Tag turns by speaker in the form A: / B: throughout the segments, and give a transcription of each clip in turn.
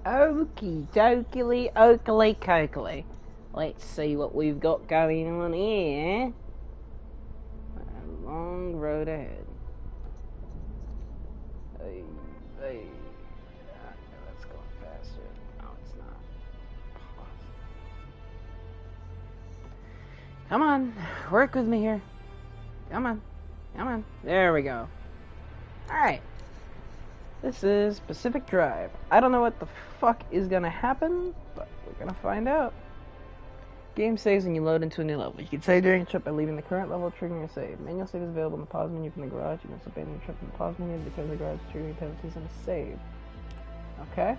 A: Okie dokie, oakley coakley. Let's see what we've got going on here. A long road ahead. Hey, hey. Okay, that's going faster. No, it's not. Come on, work with me here. Come on, come on. There we go. Alright. This is Pacific Drive. I don't know what the fuck is gonna happen, but we're gonna find out. Game saves when you load into a new level. You can save during a trip by leaving the current level, triggering a save. Manual save is available in the pause menu from the garage. You must abandon your trip in the pause menu because the garage is triggering penalties and a save. Okay.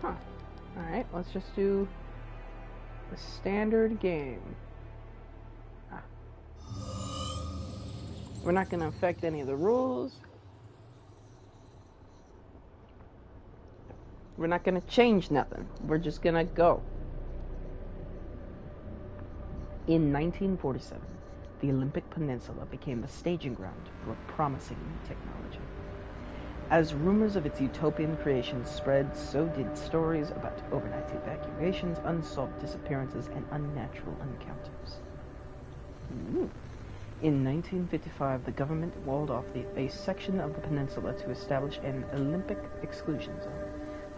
A: Huh. Alright, let's just do the standard game. Ah. We're not going to affect any of the rules. We're not going to change nothing. We're just going to go. In 1947, the Olympic Peninsula became the staging ground for a promising new technology. As rumors of its utopian creation spread, so did stories about overnight evacuations, unsolved disappearances, and unnatural encounters. Ooh. In 1955, the government walled off a section of the peninsula to establish an Olympic exclusion zone.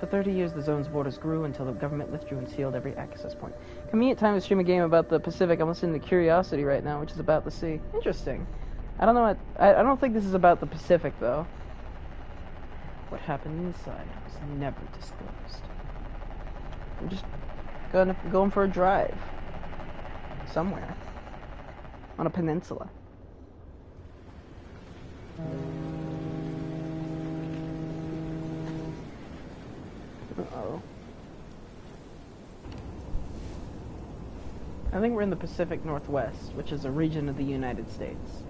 A: For 30 years, the zone's borders grew until the government withdrew and sealed every access point. Convenient time to stream a game about the Pacific. I'm listening to Curiosity right now, which is about the sea. Interesting. I don't know what... I don't think this is about the Pacific, though. What happened inside was never disclosed. I'm just going for a drive. Somewhere. On a peninsula. Uh-oh. I think we're in the Pacific Northwest, which is a region of the United States.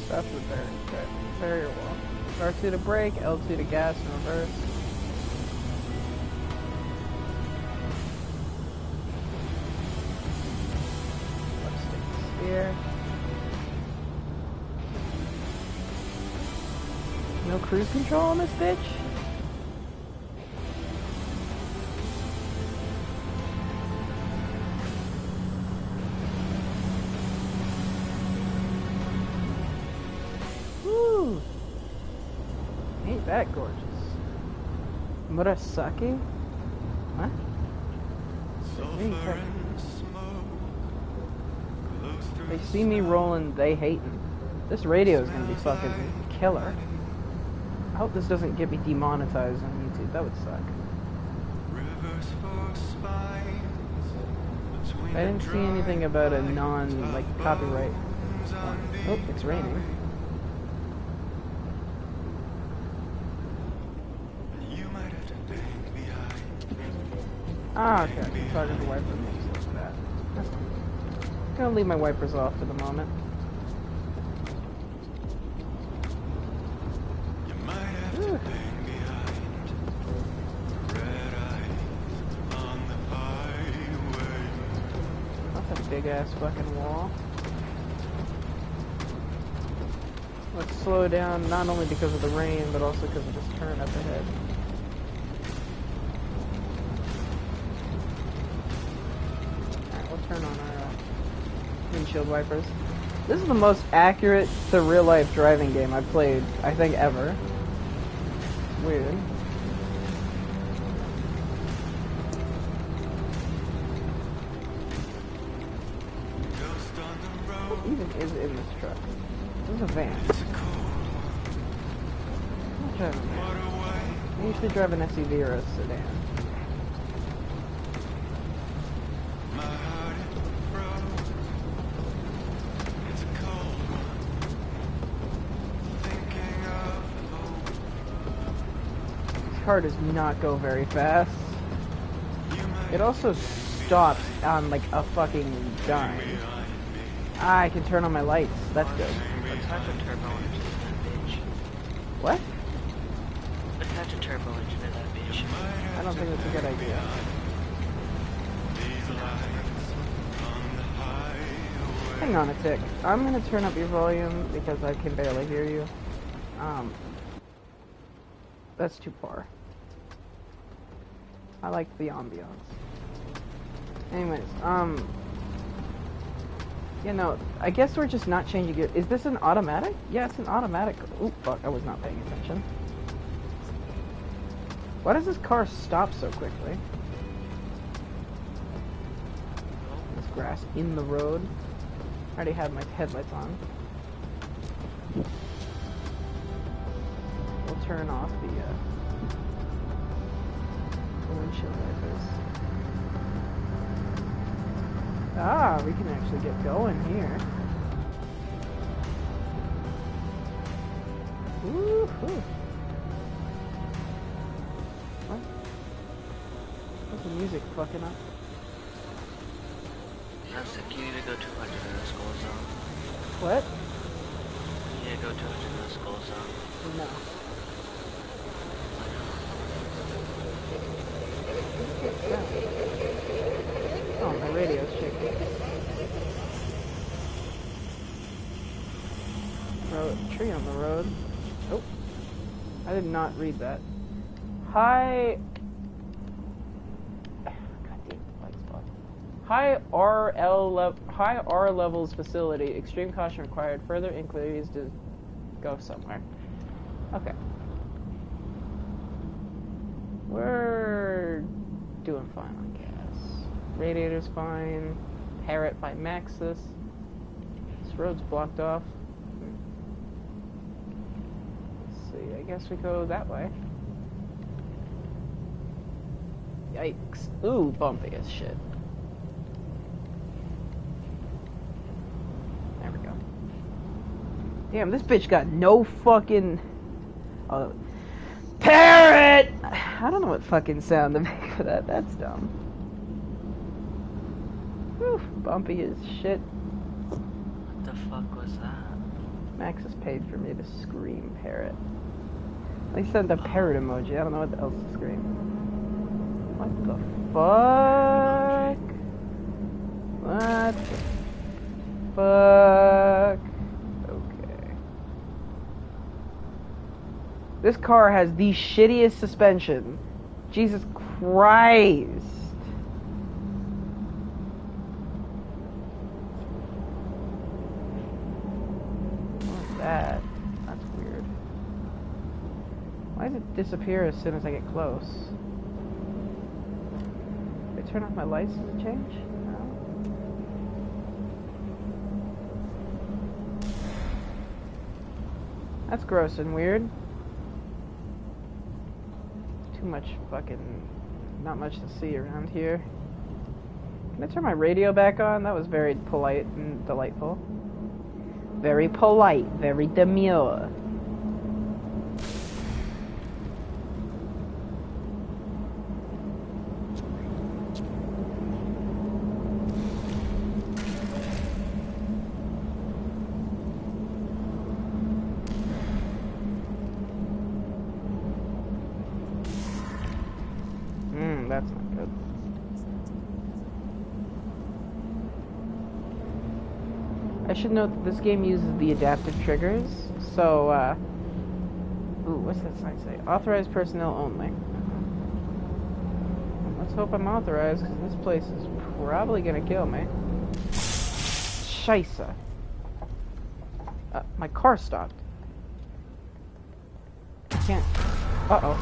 A: Stop the barrier wall. R2 to brake, L2 to gas and reverse. Here. No cruise control on this bitch? Woo! Ain't that gorgeous. Murasaki? What? They see me rolling, they hating. This radio is gonna be fucking killer. I hope this doesn't get me demonetized on YouTube. That would suck. I didn't see anything about a copyright one. Oh, it's raining. Ah, okay. I'm talking to wiper makes for that. That's cool. I'm gonna leave my wipers off for the moment. That's a big ass fucking wall. Let's slow down, not only because of the rain, but also because of this turn up ahead. Turn on our windshield wipers. This is the most accurate to real life driving game I've played, I think, ever. Weird. What even is in this truck? This is a van. I'm not driving a van. I usually drive an SUV or a sedan. Car does not go very fast. It also stops on like a fucking dime. Ah, I can turn on my lights. That's good.
B: Let's hatch a turbo engine in that bitch.
A: What?
B: Let's hatch a turbo engine in that bitch.
A: I don't think that's a good idea. Hang on a tick. I'm gonna turn up your volume because I can barely hear you. That's too far. I like the ambiance. Anyways, you know, I guess we're just not changing it. Is this an automatic? Yeah, it's an automatic. Oop, fuck, I was not paying attention. Why does this car stop so quickly? This grass in the road. I already had my headlights on. We'll turn off the windshield wipers. Ah, we can actually get going here. Woohoo! What? What's the music fucking up?
B: That's sick. You need to go 200 in the skull zone.
A: What?
B: You need to go 200 in the skull zone.
A: No. Oh, my radio's shaking. Tree on the road. Oh, I did not read that. High. Goddamn light spot. High R levels facility. Extreme caution required. Further inquiries to go somewhere. Okay. We're doing fine on gas. Radiator's fine. Parrot by Maxis. This road's blocked off. Let's see, I guess we go that way. Yikes. Ooh, bumpy as shit. There we go. Damn, this bitch got no fucking... Oh, parrot! I don't know what fucking sound to make for that. That's dumb. Whew, bumpy as shit.
B: What the fuck was that?
A: Max has paid for me to scream parrot. They sent a parrot emoji. I don't know what else to scream. What the fuck? What the fuck? Okay. This car has the shittiest suspension. Jesus Christ. What's that? That's weird. Why does it disappear as soon as I get close? Did I turn off my lights? Does it change? No. That's gross and weird. Too much fucking... Not much to see around here. Can I turn my radio back on? That was very polite and delightful. Very polite, very demure. That's not good. I should note that this game uses the adaptive triggers, so, ooh, what's that sign say? Authorized personnel only. Let's hope I'm authorized, because this place is probably gonna kill me. Scheisse. My car stopped. I can't... Uh-oh.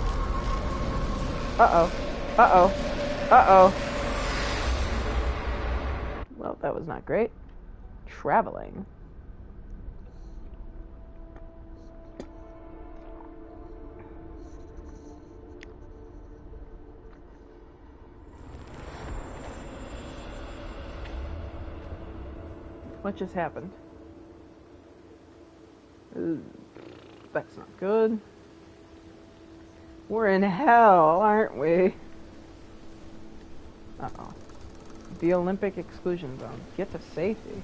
A: Uh-oh. Uh-oh. Uh-oh. Well, that was not great. Traveling. What just happened? Ooh, that's not good. We're in hell, aren't we? Uh-oh. The Olympic exclusion zone. Get to safety.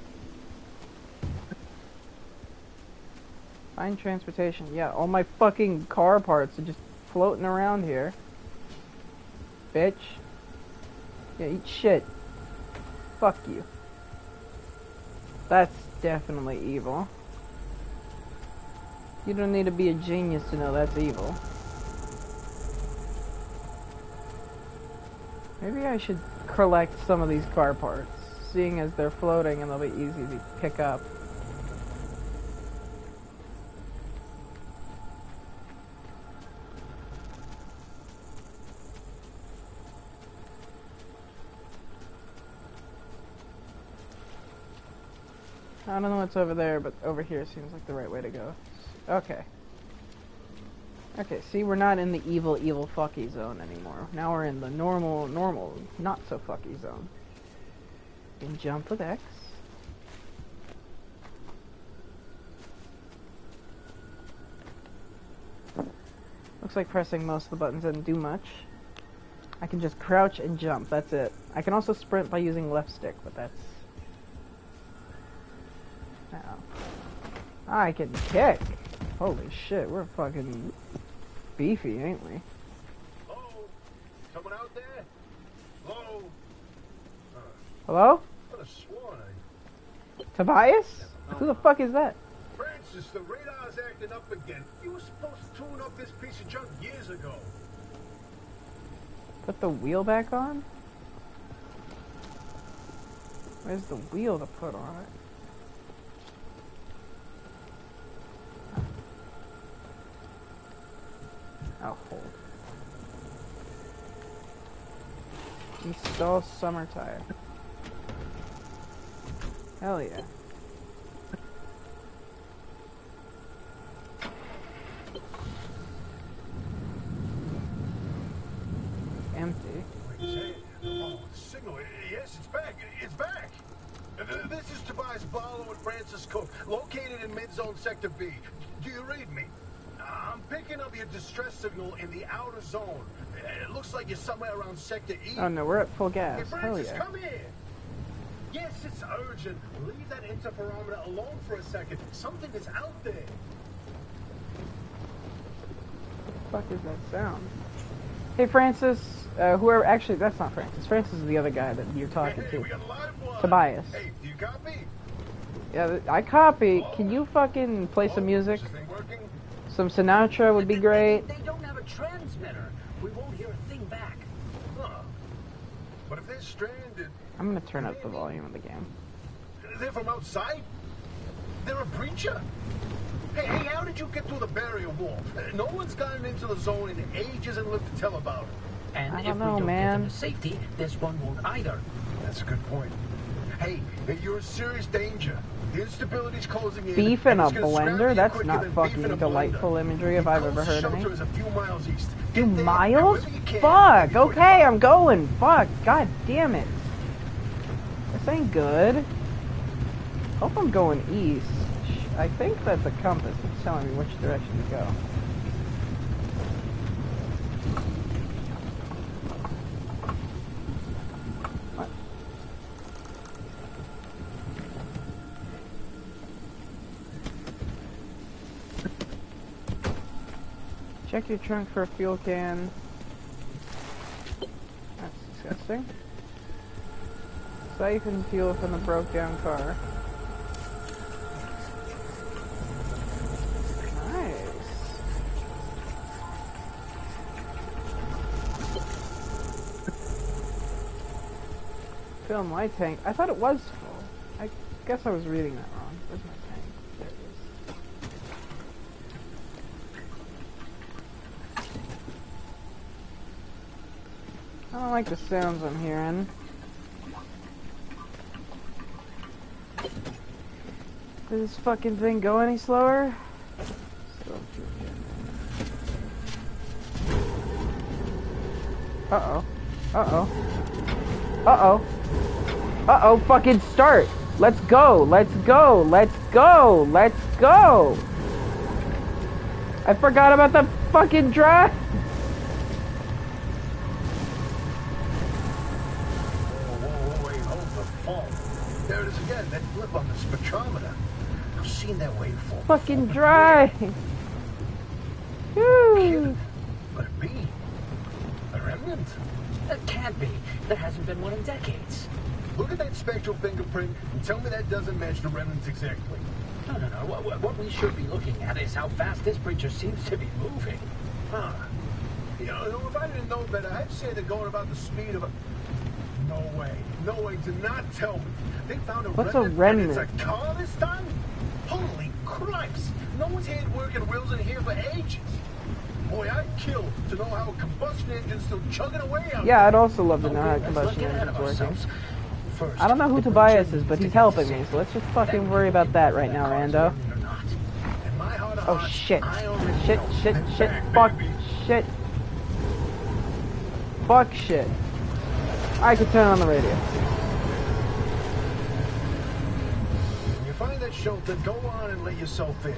A: Find transportation. Yeah, all my fucking car parts are just floating around here. Bitch. Yeah, eat shit. Fuck you. That's definitely evil. You don't need to be a genius to know that's evil. Maybe I should collect some of these car parts, seeing as they're floating and they'll be easy to pick up. I don't know what's over there, but over here seems like the right way to go. Okay. Okay, see, we're not in the evil fucky zone anymore. Now we're in the normal, not so fucky zone. You can jump with X. Looks like pressing most of the buttons didn't do much. I can just crouch and jump, that's it. I can also sprint by using left stick, but that's... I can kick. Holy shit, we're fucking beefy, ain't we?
C: Hello? Someone out there? Hello?
A: Hello?
C: I could have sworn
A: Tobias? Who the fuck is that?
C: Francis, the radar's acting up again. You were supposed to tune up this piece of junk years ago.
A: Put the wheel back on? Where's the wheel to put on it? Oh, hold. Install summer tire. Hell yeah. Empty.
C: Oh, the signal. Yes, it's back. It's back. This is Tobias Barlow and Francis Cook, located in mid-zone sector B. Do you read me? I'm picking up your distress signal in the outer zone. It looks like you're somewhere around sector E.
A: Oh no, we're at full gas.
C: Hey,
A: Hell
C: Francis,
A: yeah.
C: come here. Yes, it's urgent. Leave that interferometer alone for a second. Something is out there.
A: What the fuck is that sound? Hey Francis, whoever, actually that's not Francis. Francis is the other guy that you're talking
C: Hey,
A: to.
C: we got a live one.
A: Tobias.
C: Hey, do you copy?
A: Yeah, I copy. Can you fucking play some music?
C: Is this thing working?
A: Some Sinatra would be great.
D: They don't have a transmitter. We won't hear a thing back.
C: Huh. But if they're stranded,
A: I'm gonna turn up the volume of the game.
C: they're from outside? They're a breacher? Hey, how did you get through the barrier wall? No one's gotten into the zone in ages and lived to tell about it.
D: And
A: I
D: if
A: don't
D: we
A: know,
D: don't
A: man.
D: get them to safety, this one won't either.
C: That's a good point. Hey, you're in serious danger. The instability's closing in.
A: Beef in
C: and
A: a
C: it's gonna scramble
A: blender?
C: you
A: That's
C: quicker
A: not
C: than beef
A: fucking
C: in a
A: delightful
C: blender.
A: imagery if I've ever heard
C: Closest
A: any.
C: shelter is a few miles east.
A: Few
C: Get there,
A: miles?
C: however you can.
A: Fuck,
C: Maybe put
A: okay,
C: your-
A: I'm going. Fuck, god damn it. This ain't good. Hope I'm going east. I think that the compass is telling me which direction to go. What? Check your trunk for a fuel can. That's disgusting. Siphon fuel from the broke down car. Nice. Fill my tank. I thought it was full. I guess I was reading that wrong. Where's my tank? There it is. I don't like the sounds I'm hearing. Does this fucking thing go any slower? Uh-oh. Uh-oh. Uh-oh. Uh-oh, fucking start! Let's go! Let's go! Let's go! Let's go! I forgot about the fucking drive!
C: Whoa, wait, hold the phone. There it is again, that blip on the spectrometer.
D: I've seen that way before.
A: Fucking drive! Woo!
C: Could it be? A remnant?
D: It can't be. There hasn't been one in decades.
C: Look at that spectral fingerprint and tell me that doesn't match the remnants exactly.
D: No. What we should be looking at is how fast this creature seems to be moving.
C: Huh. You know, if I didn't know better, I'd say they're going about the speed of a... No way. No way. Do not tell me. They found a
A: What's
C: remnant.
A: a remnant?
C: And it's a car this time? Holy cripes. No one's had working wheels in here for ages. Boy, I'd kill to know how a combustion engine's still chugging away out
A: Yeah,
C: there.
A: I'd also love to know how
D: Let's not
A: combustion
D: get ahead of
A: engine's working.
D: ourselves. First,
A: I don't know who
D: the
A: Tobias
D: creature
A: is, but
D: needs
A: he's
D: to get
A: helping
D: to
A: me,
D: safety.
A: so let's just fucking
D: Then
A: worry about that right now,
D: car's
A: Rando.
D: remnant or not.
C: In my heart of
A: Oh
C: hearts,
A: shit.
C: I already
A: Shit,
C: know.
A: shit,
C: They're
A: shit,
C: back,
A: fuck,
C: baby.
A: shit. Fuck shit. I could turn on the radio.
C: When you find that shelter, go on and let yourself in.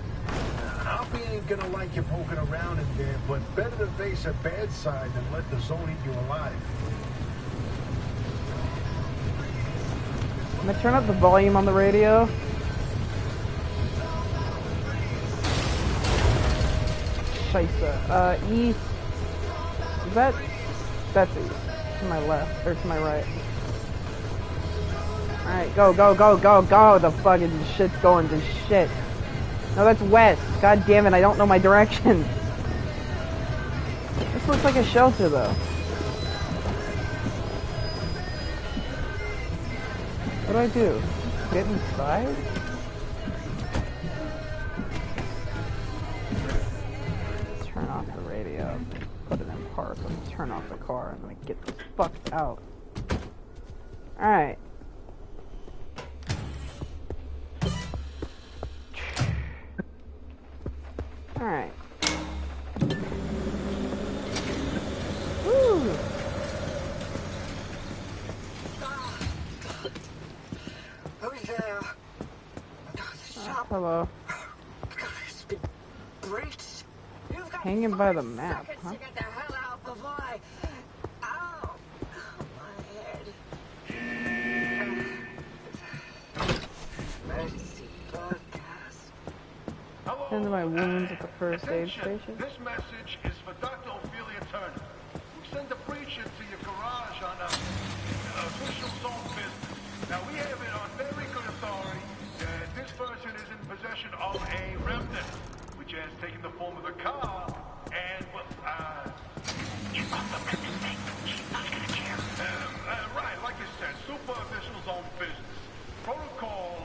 C: Hoppy ain't gonna like you poking around in there, but better to face a bad side than let the zone eat you alive.
A: I'm gonna turn up the volume on the radio. Scheisse. East. Is that... That's east. To my left. Or to my right. Alright, go. The fucking shit's going to shit. No, that's west. God damn it, I don't know my direction. This looks like a shelter, though. What do I do? Get inside? Turn off the radio. Put it in park. Let me turn off the car and let me get the fuck out. Alright. Alright. Woo!
D: Who's there? The shop.
A: Hello.
D: It's been breached. You've got
A: Hanging by the
D: 5
A: map,
D: seconds
A: huh?
D: to get the hell out before I... Ow! My head. Mercy broadcast.
A: Tend to my wounds at the first aid station.
C: This message is for Dr. Ophelia Turner, who sent a preacher to your garage on a official zone business. Now, we have it on very good authority that this person is in possession of a remnant, which has taken the form of a car, and, well, right, like I said, super official zone business. Protocol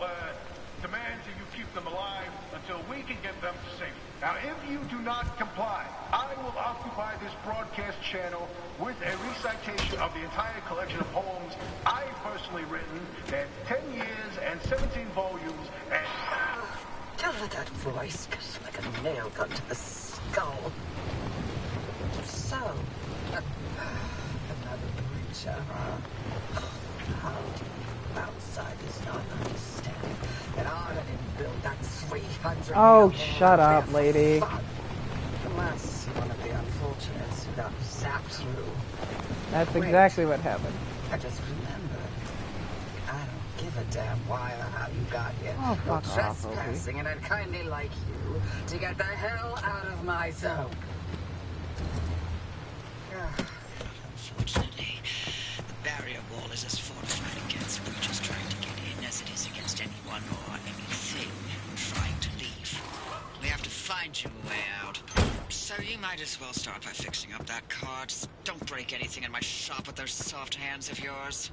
C: demands that you keep them alive until we can get them to safety. Now, if you do not comply, I will occupy this broadcast channel with a recitation of the entire collection of poems I've personally written in 10 years and 17 volumes, and...
D: That voice goes like a nail gun to the skull. So, another preacher, huh? How do you outsiders not understand that I didn't build that 300
A: Oh,
D: year
A: shut
D: wall
A: up,
D: there for
A: lady.
D: fun? Unless you're one of the unfortunates who got zapped through.
A: That's
D: Wait.
A: exactly what happened.
D: I just remembered. I don't give a damn why or how you got here.
A: Oh,
D: You're
A: fuck off, Opie.
D: trespassing, and I'd kindly like you to get the hell out of my zone.
E: Unfortunately, the barrier wall is as fortified against breaches trying to get in as it is against anyone or anything trying to leave. We have to find you a way out. So you might as well start by fixing up that car. Just don't break anything in my shop with those soft hands of yours.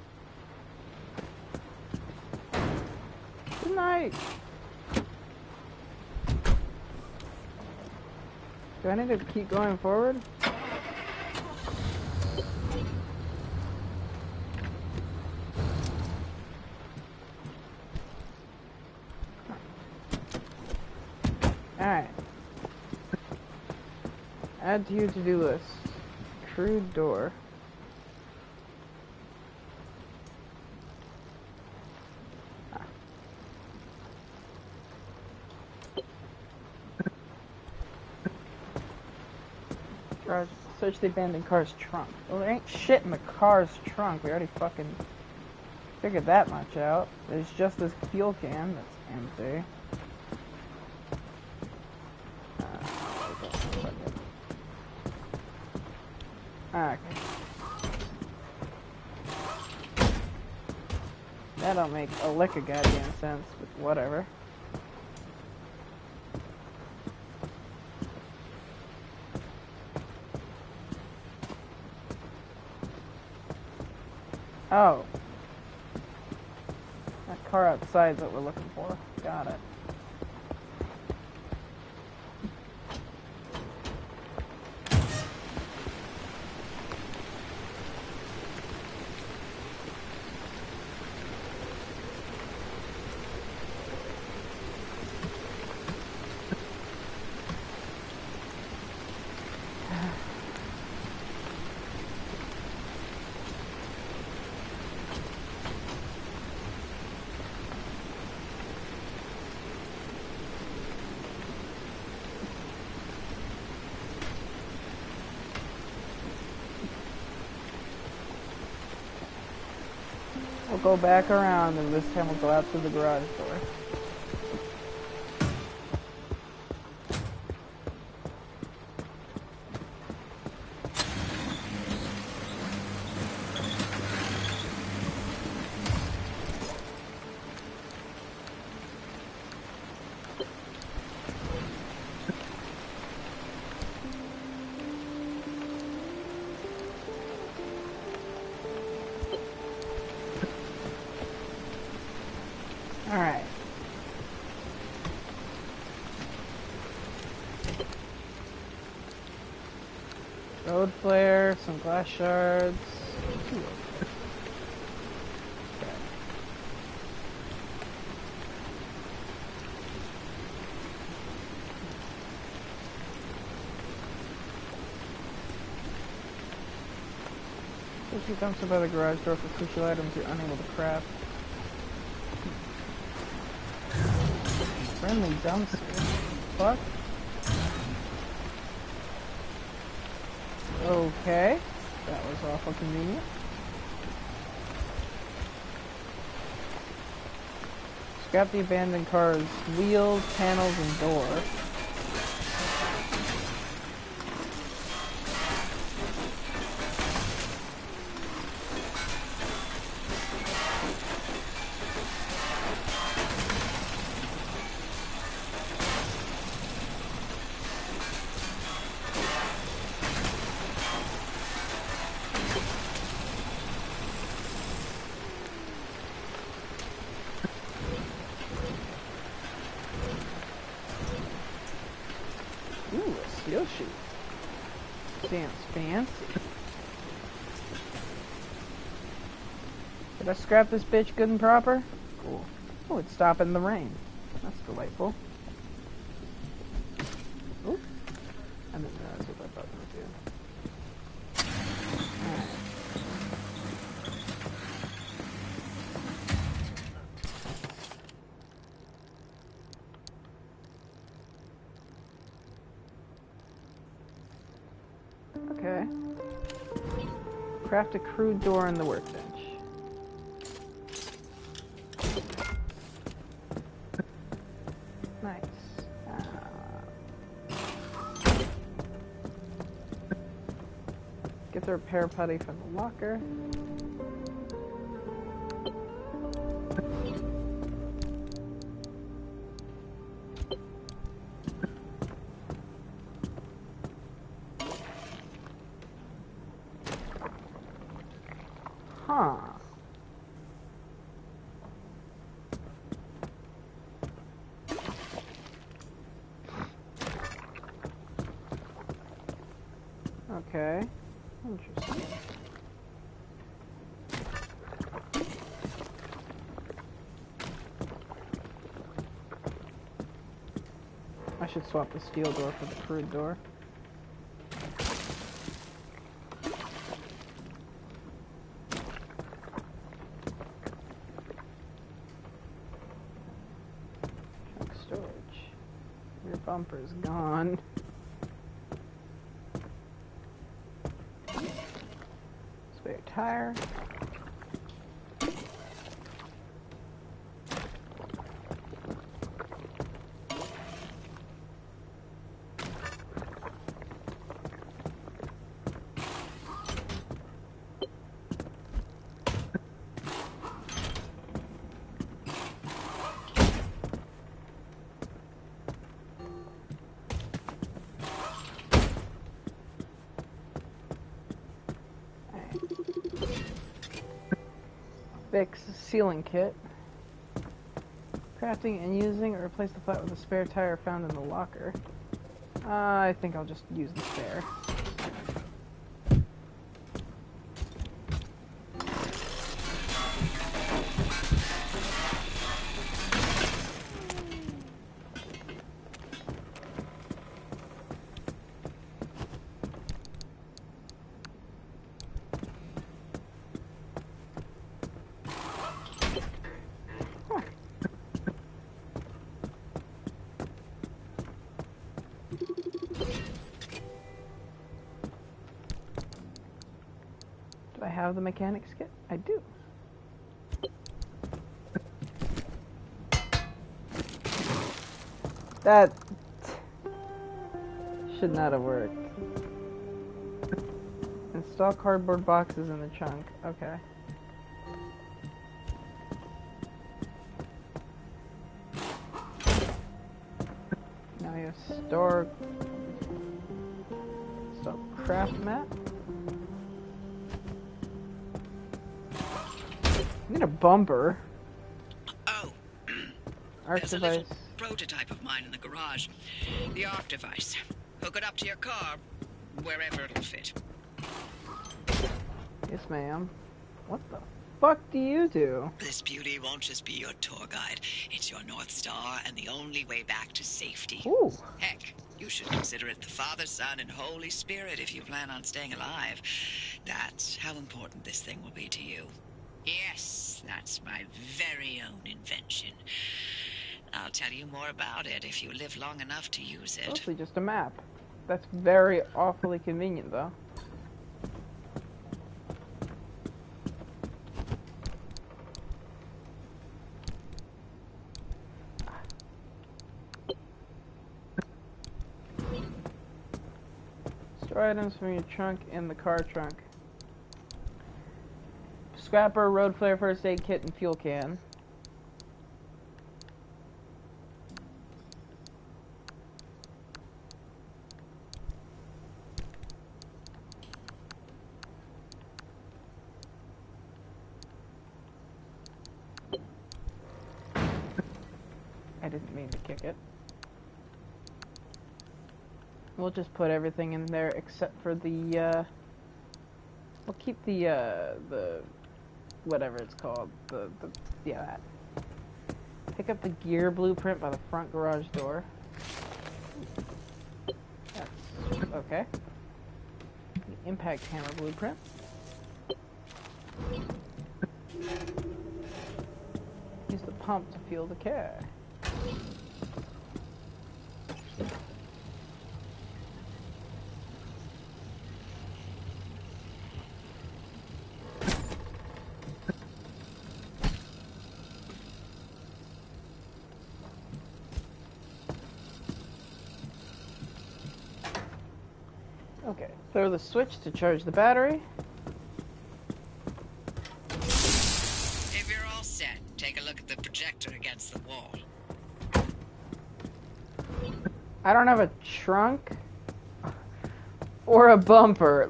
A: Good night. Do I need to keep going forward? Alright. Add to your to-do list. Crude door. Garage. Search the abandoned car's trunk. Well, there ain't shit in the car's trunk. We already fucking figured that much out. There's just this fuel can that's empty. Okay. That don't make a lick of goddamn sense, but whatever. Oh. That car outside's what we're looking for. Got it. We'll go back around, and this time we'll go out through the garage door. Alright. Road flare, some glass shards. Okay. If you dumpster by the garage door for crucial items you're unable to craft. Friendly dumpster. Fuck. Okay. That was awful convenient. Scrap the abandoned car's wheels, panels, and door. Ooh, a steel sheet. Sounds fancy. Did I scrap this bitch good and proper? Cool. Oh, it's stopping the rain. That's delightful. Ooh. I didn't realize what that button would do. Alright. Okay. Craft a crude door in the workbench. Nice. Get the repair putty from the locker. Huh. Okay. Interesting. I should swap the steel door for the crude door. Trunk storage. Your bumper's gone. Spare tire. Fix sealing kit. Crafting and using or replace the flat with a spare tire found in the locker. I think I'll just use the spare. Do I have the mechanics kit? I do. That should not have worked. Install cardboard boxes in the trunk. Okay. Now you have store craft mat. I need a bumper.
E: Oh,
A: Arc
E: there's a
A: device.
E: little prototype of mine in the garage. The arc device. Hook it up to your car, wherever it'll fit.
A: Yes, ma'am. What the fuck do you do?
E: This beauty won't just be your tour guide. It's your North Star and the only way back to safety.
A: Ooh.
E: Heck, you should consider it the Father, Son, and Holy Spirit if you plan on staying alive. That's how important this thing will be to you. Yes, that's my very own invention. I'll tell you more about it if you live long enough to use it.
A: Mostly just a map. That's very awfully convenient, though. Store items from your trunk in the car trunk. Scrapper, road flare, first aid kit, and fuel can. I didn't mean to kick it. We'll just put everything in there except for the, we'll keep the whatever it's called, yeah, that. Pick up the gear blueprint by the front garage door. That's okay. The impact hammer blueprint. Use the pump to fuel the car. Okay, throw the switch to charge the battery.
E: If you're all set, take a look at the projector against the wall.
A: I don't have a trunk or a bumper.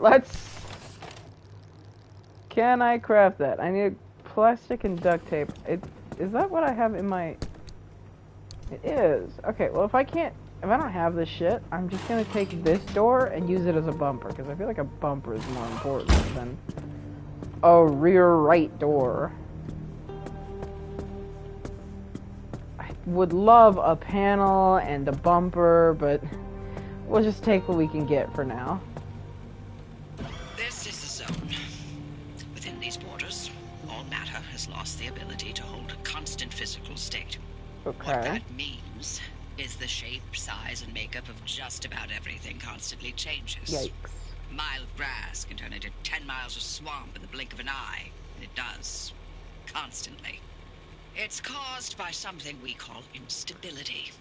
A: Can I craft that? I need plastic and duct tape. Is that what I have in my... It is. Okay, well if I don't have this shit, I'm just gonna take this door and use it as a bumper, because I feel like a bumper is more important than a rear right door. I would love a panel and a bumper, but we'll just take what we can get for now.
E: This is the zone. Within these borders, all matter has lost the ability to hold a constant physical state. What
A: Okay.
E: that means is the shape, size, and makeup of just about everything constantly changes.
A: Yikes.
E: A mile of grass can turn into 10 miles of swamp in the blink of an eye, and it does. Constantly. It's caused by something we call instability.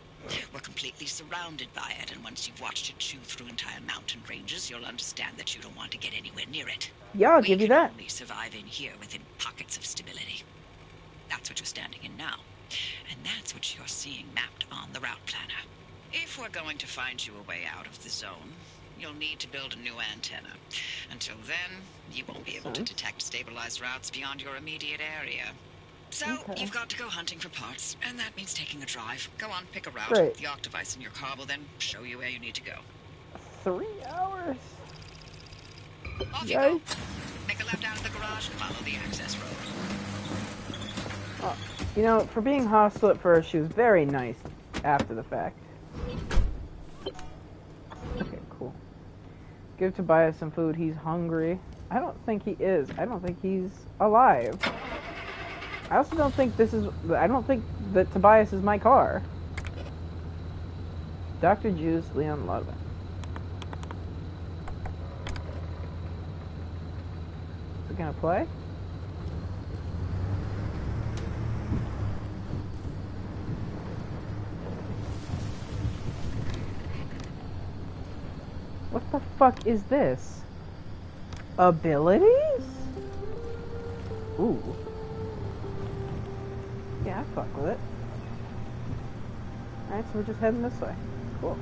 E: We're completely surrounded by it, and once you've watched it chew through entire mountain ranges, you'll understand that you don't want to get anywhere near it.
A: Yeah, I'll give you
E: We
A: that.
E: can only survive in here within pockets of stability. That's what you're standing in now. And that's what you're seeing mapped on the route planner. If we're going to find you a way out of the zone, you'll need to build a new antenna. Until then, you won't be able to detect stabilized routes beyond your immediate area. So, you've got to go hunting for parts, and that means taking a drive. Go on, pick a route.
A: Great.
E: The Octovice in your car will then show you where you need to go.
A: 3 hours.
E: Off you go. Make a left out of the garage and follow the access road.
A: Oh, you know, for being hostile at first, she was very nice after the fact. Okay, cool. Give Tobias some food. He's hungry. I don't think he is. I don't think he's alive. I also don't think I don't think that Tobias is my car. Dr. Juice, Leon Ludwig. Is it gonna play? What the fuck is this? Abilities? Ooh. Yeah, I fuck with it. Alright, so we're just heading this way. Cool.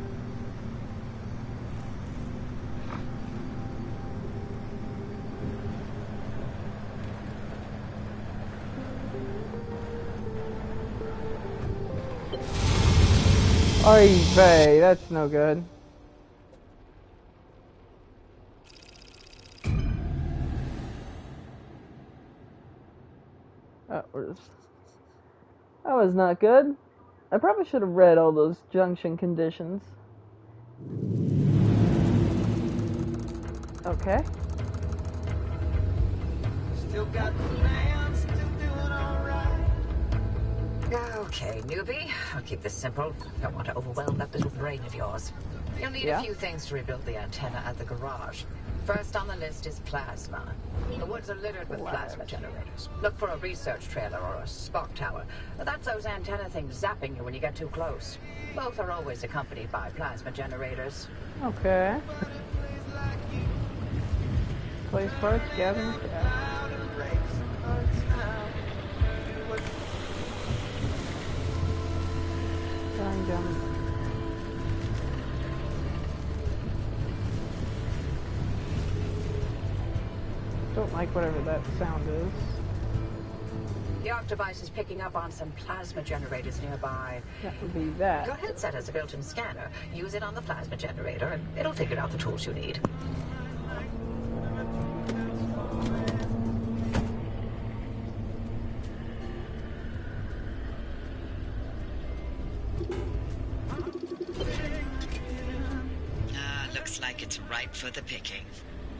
A: Oy vey, that's no good. That was not good. I probably should have read all those junction conditions. Okay.
D: Still got the man, still doing alright. Okay, newbie. I'll keep this simple. Don't want to overwhelm that little brain of yours. You'll need a few things to rebuild the antenna at the garage. First on the list is plasma. The woods are littered with plasma generators. Look for a research trailer or a spark tower. That's those antenna things zapping you when you get too close. Both are always accompanied by plasma generators.
A: Okay. Place parts, gathering. Down. Don't like whatever that sound is.
D: The Octovice is picking up on some plasma generators nearby.
A: That would be that.
D: Your headset has a built-in scanner. Use it on the plasma generator, and it'll figure out the tools you need.
E: Looks like it's ripe for the picking.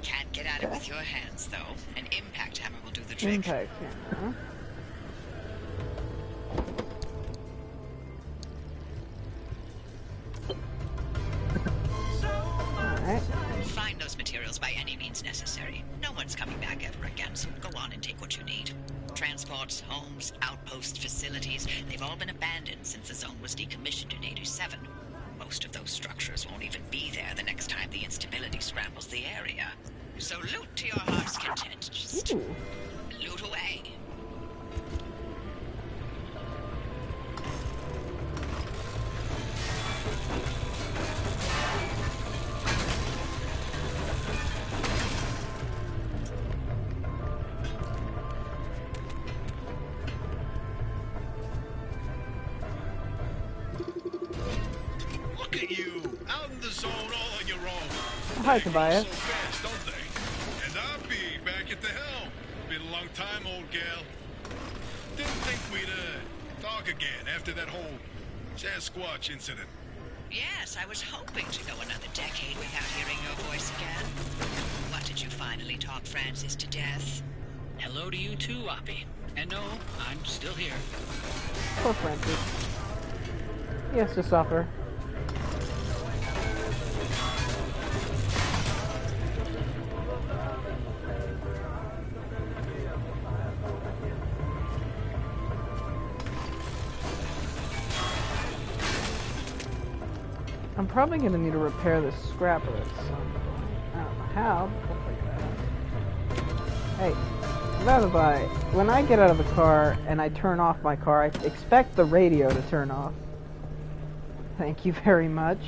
E: Can't get at it with your hands, though. An impact hammer will do the trick.
A: Impact hammer. Alright.
E: Find those materials by any means necessary. No one's coming back ever again, so go on and take what you need. Transports, homes, outpost facilities, they've all been abandoned since the zone was decommissioned in '87. Most of those structures won't even be there the next time the instability scrambles the area. So loot to your heart's content. Just loot away.
C: Look at you, out in the zone all on your own.
A: Hi, Tobias.
C: So fast, don't they? And I'll be back at the helm. Been a long time, old gal. Didn't think we'd talk again after that whole Sasquatch incident.
E: Yes, I was hoping to go another decade without hearing your voice again. What did you finally talk Francis to death?
F: Hello to you too, Oppie. And no, I'm still here.
A: Poor Francis. He has to suffer. I'm probably going to need to repair this scrapper at some point. I don't know how, but we'll figure that out. Hey, by the by, when I get out of the car and I turn off my car, I expect the radio to turn off. Thank you very much.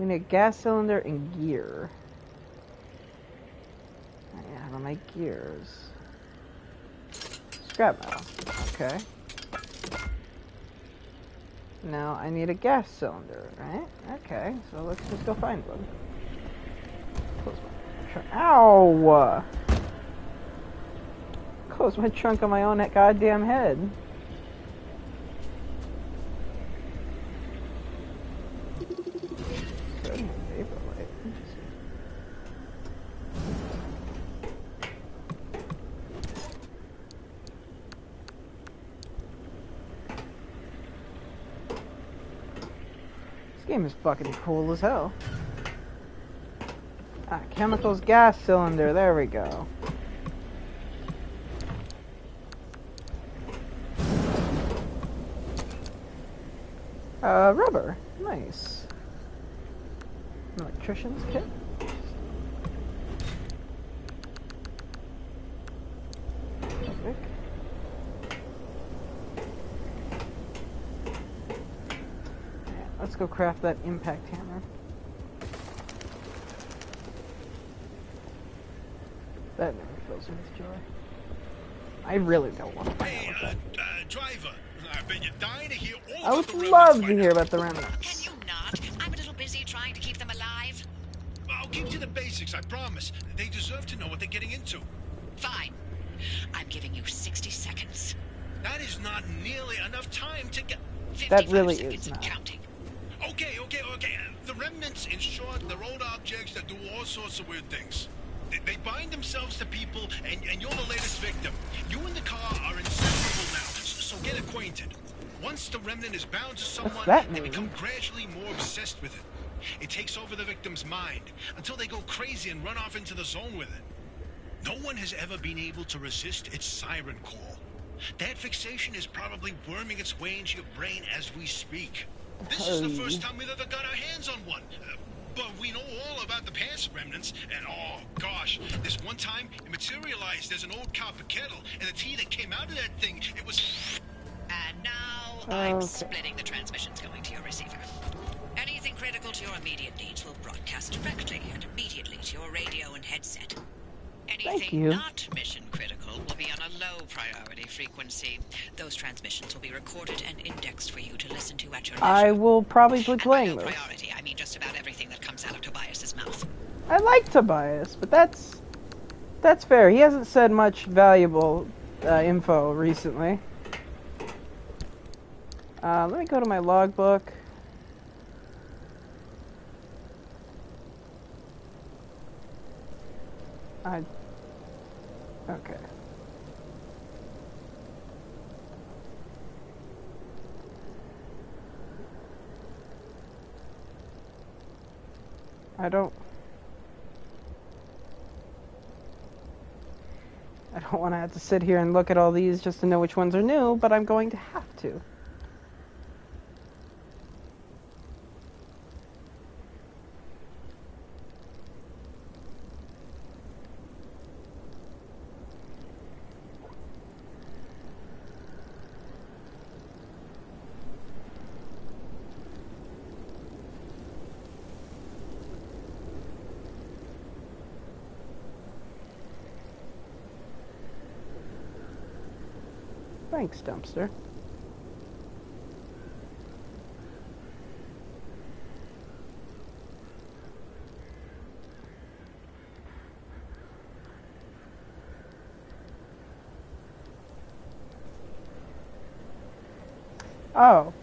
A: We need a gas cylinder and gear. How do I make gears? Scrap metal. Okay. Now I need a gas cylinder, right? Okay, so let's just go find one. Close my trunk. Ow! Close my trunk on my own goddamn head. Good. Vaporlight. Interesting. This game is fucking cool as hell. Ah, chemicals gas cylinder, there we go. Rubber, nice. An electrician's kit. Perfect. Let's go craft that impact hammer. That never fills me with joy. I really don't want to find out what that.
C: Driver, I bet you're dying to hear all
A: I
C: about the
A: would
C: remnants
A: love
C: by
A: to
C: now.
A: hear about the
E: Can
A: remnants.
E: you not? I'm a little busy trying to keep them alive.
C: I'll keep to the basics, I promise. They deserve to know what they're getting into.
E: Fine. I'm giving you 60 seconds.
C: That is not nearly enough time to get...
E: 55
A: really
E: seconds
A: is
E: and
A: not.
E: counting.
C: Okay. The remnants, in short, they're old objects that do all sorts of weird things. They bind themselves to people, and you're the latest victim. You and the car are inseparable now, so get acquainted. Once the remnant is bound to someone,
A: that
C: they
A: mean?
C: become gradually more obsessed with it. It takes over the victim's mind, until they go crazy and run off into the zone with it. No one has ever been able to resist its siren call. That fixation is probably worming its way into your brain as we speak. This is the first time we've ever got our hands on one. But we know all about the past remnants, and oh gosh, this one time it materialized as an old copper kettle, and the tea that came out of that thing, it was...
E: And now I'm
A: Okay.
E: splitting the transmissions going to your receiver. Anything critical to your immediate needs will broadcast directly and immediately to your radio and headset. Anything
A: you.
E: not mission critical will be on a low priority frequency. Those transmissions will be recorded and indexed for you to listen to at your leisure.
A: I will probably be
E: And by
A: playing
E: low
A: this.
E: priority, I mean just about everything that comes out of Tobias's mouth.
A: I like Tobias, but that's fair. He hasn't said much valuable info recently. Let me go to my logbook. Okay. I don't want to have to sit here and look at all these just to know which ones are new, but I'm going to have to. Thanks, dumpster. Oh,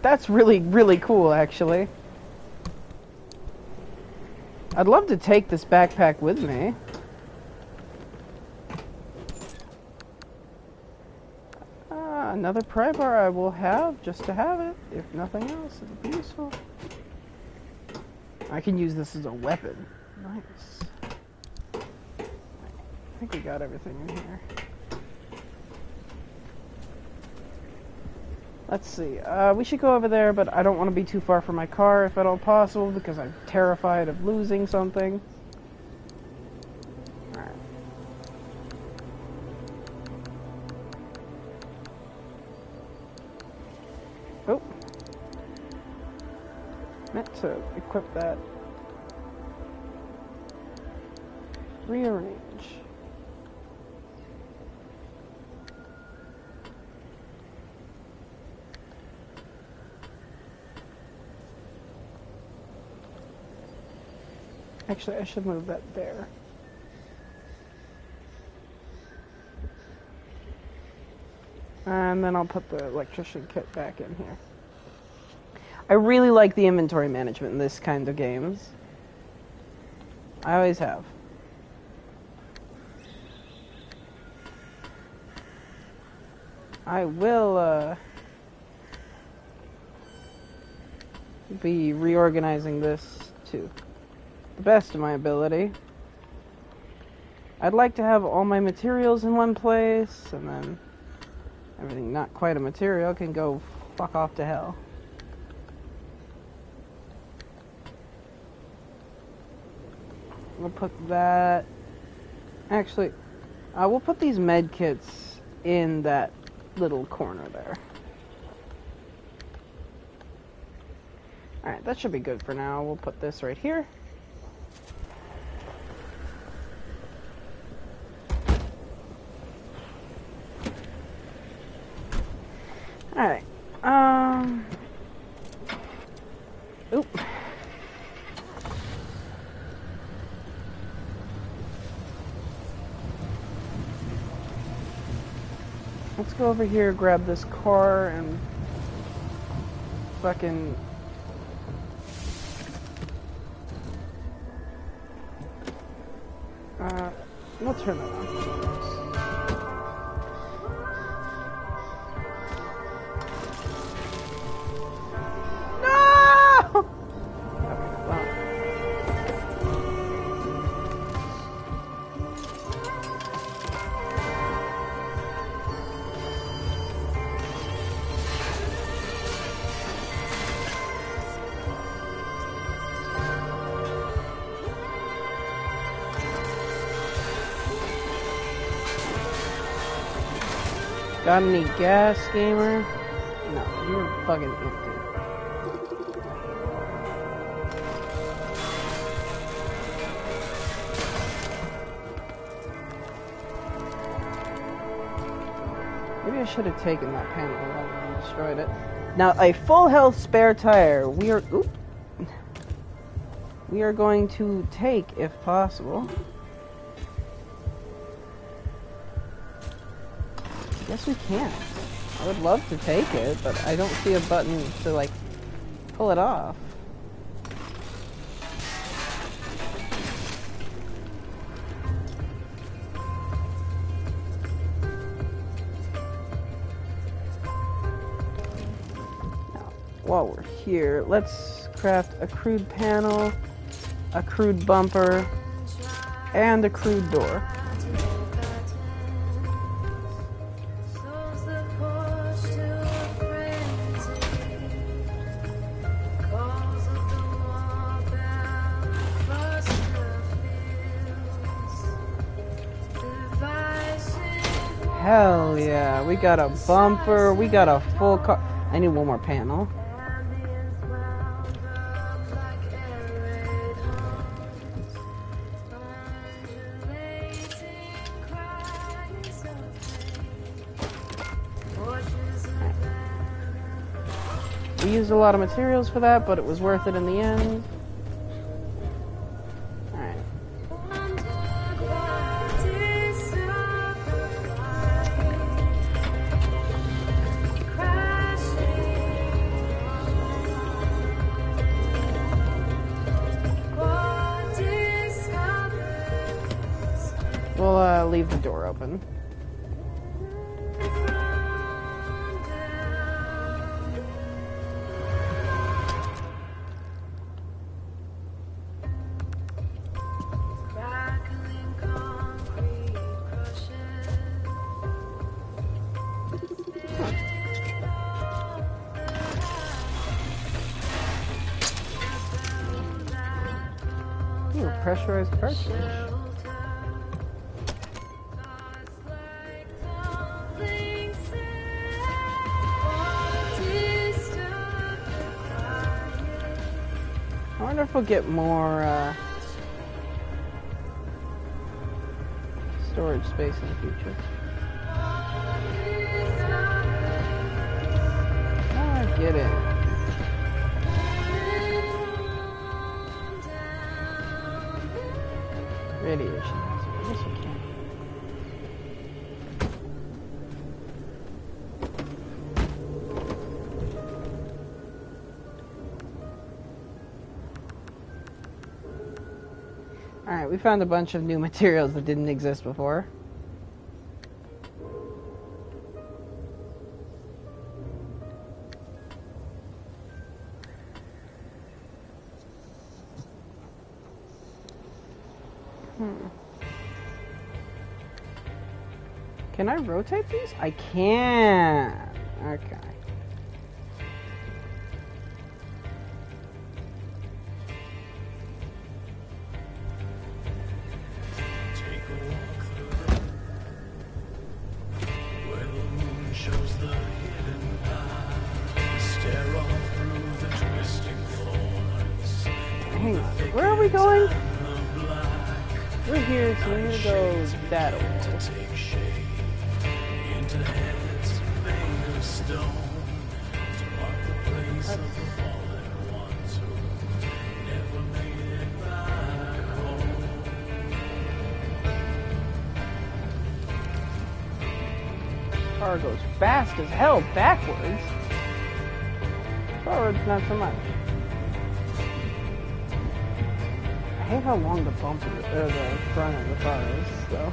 A: that's really, really cool, actually. I'd love to take this backpack with me. Another pry bar I will have, just to have it. If nothing else, it'll be useful. I can use this as a weapon. Nice. I think we got everything in here. Let's see. We should go over there, but I don't want to be too far from my car if at all possible, because I'm terrified of losing something. Alright. Oh. Meant to equip that. Rearrange. Actually, I should move that there. And then I'll put the electrician kit back in here. I really like the inventory management in this kind of games. I always have. I will be reorganizing this to the best of my ability. I'd like to have all my materials in one place, and then everything not quite a material can go fuck off to hell. We'll put that... Actually, we'll put these med kits in that little corner there. Alright, that should be good for now. We'll put this right here. Alright, oop. Let's go over here, grab this car, and fucking... we'll turn that on. Got any gas, gamer? No, you're fucking empty. Maybe I should have taken that panel rather than destroyed it. Now, a full health spare tire. We are going to take, if possible. Yes, we can. I would love to take it, but I don't see a button to, like, pull it off. Now, while we're here, let's craft a crude panel, a crude bumper, and a crude door. Hell yeah, we got a bumper, we got a full car. I need one more panel. We used a lot of materials for that, but it was worth it in the end. We'll leave the door open. Ooh, pressurized cartridge. wonder if we'll get more storage space in the future. I get it. Radiation hazard. I guess we can. Alright, we found a bunch of new materials that didn't exist before. Can I rotate these? I can. Okay.
G: Take a walk through where the moon shows the hidden path. Stare off through the twisting thorns.
A: Hang on. Where are we going? We're here, so we're gonna go that way.
G: Take shape into heads made of stone to mark the place of the fallen ones who never made it back home.
A: Car goes fast as hell backwards. Forwards, not so much. I hate how long the bumper or the front of the car is, though.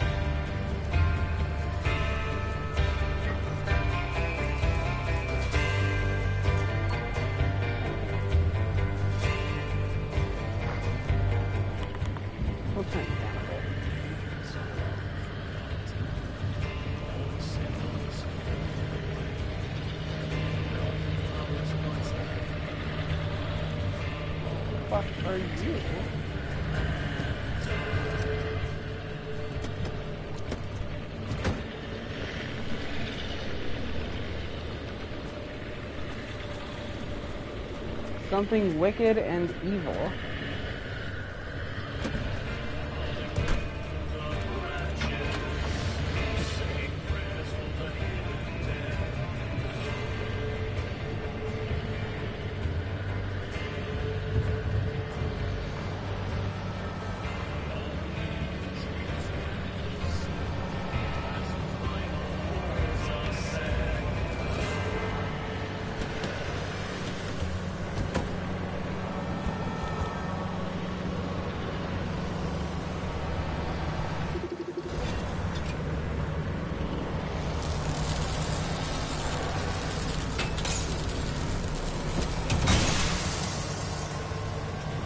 A: We'll turn it down a bit. What the fuck are you? Something wicked and evil.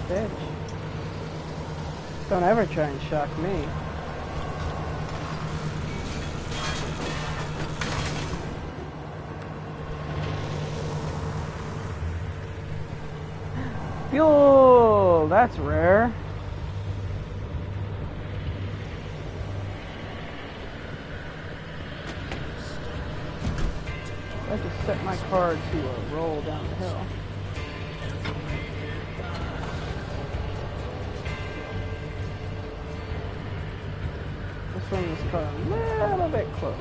A: Bitch. Don't ever try and shock me. Fuel! That's rare. I have to set my car to roll down the hill. Let's run this car a little bit closer.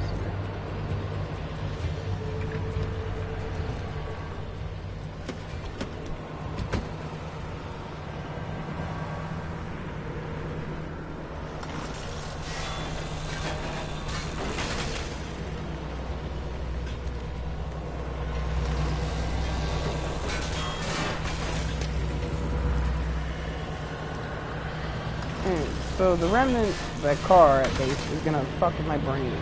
A: So the remnant, that car at base, is gonna fuck with my brain.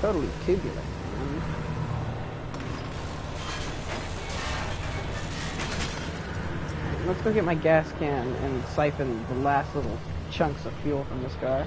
A: Totally tubular, man. Let's go get my gas can and siphon the last little chunks of fuel from this car.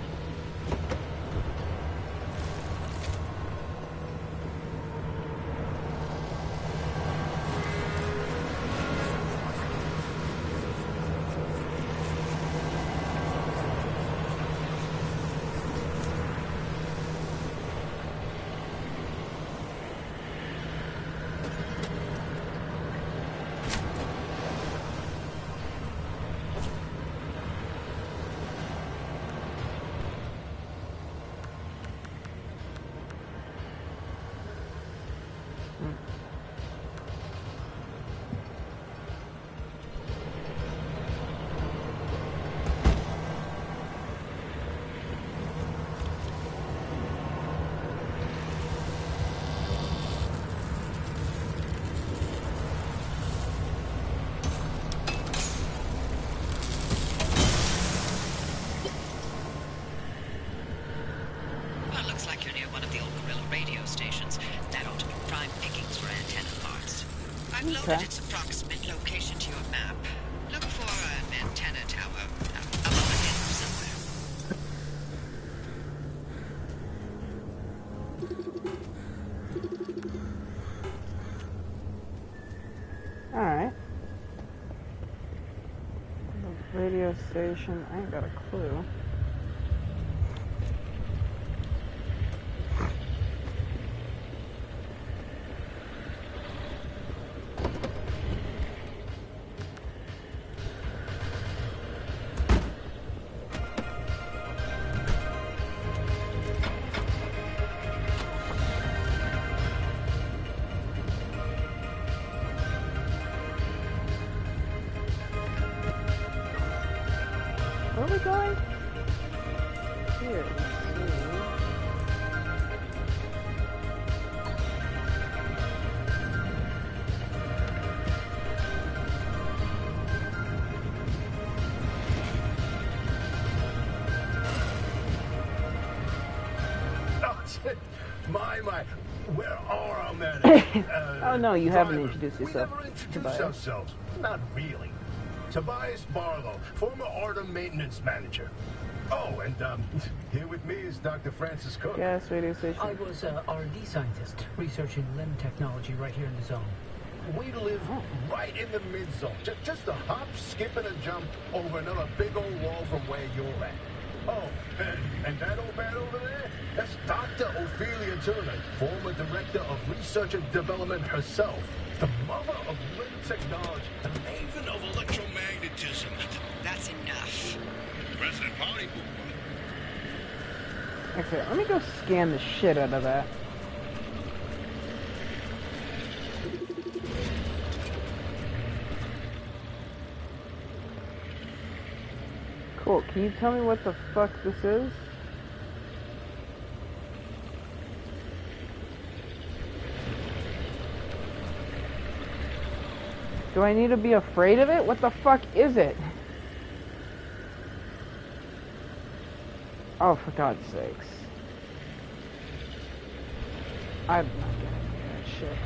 E: Well, it looks like you're near one of the old Gorilla radio stations. That ought to be prime pickings for antenna parts. I've loaded its approximate location to your map. Look for an antenna tower up on the hill somewhere.
A: Alright. The radio station, I ain't got a clue. Where are we going? Here, let's see.
C: Oh, shit. My. Where are our men?
A: Oh no, you haven't
C: driver.
A: introduced
C: We
A: yourself,
C: never introduced
A: Tobias.
C: ourselves. Not really. Tobias Barlow, former Artem maintenance manager. Oh, and here with me is Dr. Francis Cook.
A: Gas radio station.
H: I was a R&D scientist researching limb technology right here in the zone.
C: We live right in the mid-zone. Just a hop, skip, and a jump over another big old wall from where you're at. Oh, and that old man over there? That's Dr. Ophelia Turner, former director of research and development herself. The mother of limb technology, the maven of electromagnetism.
E: That's enough.
C: President Party
A: Okay, let me go scan the shit out of that. Cool, can you tell me what the fuck this is? Do I need to be afraid of it? What the fuck is it? Oh, for God's sakes. I'm not getting that shit.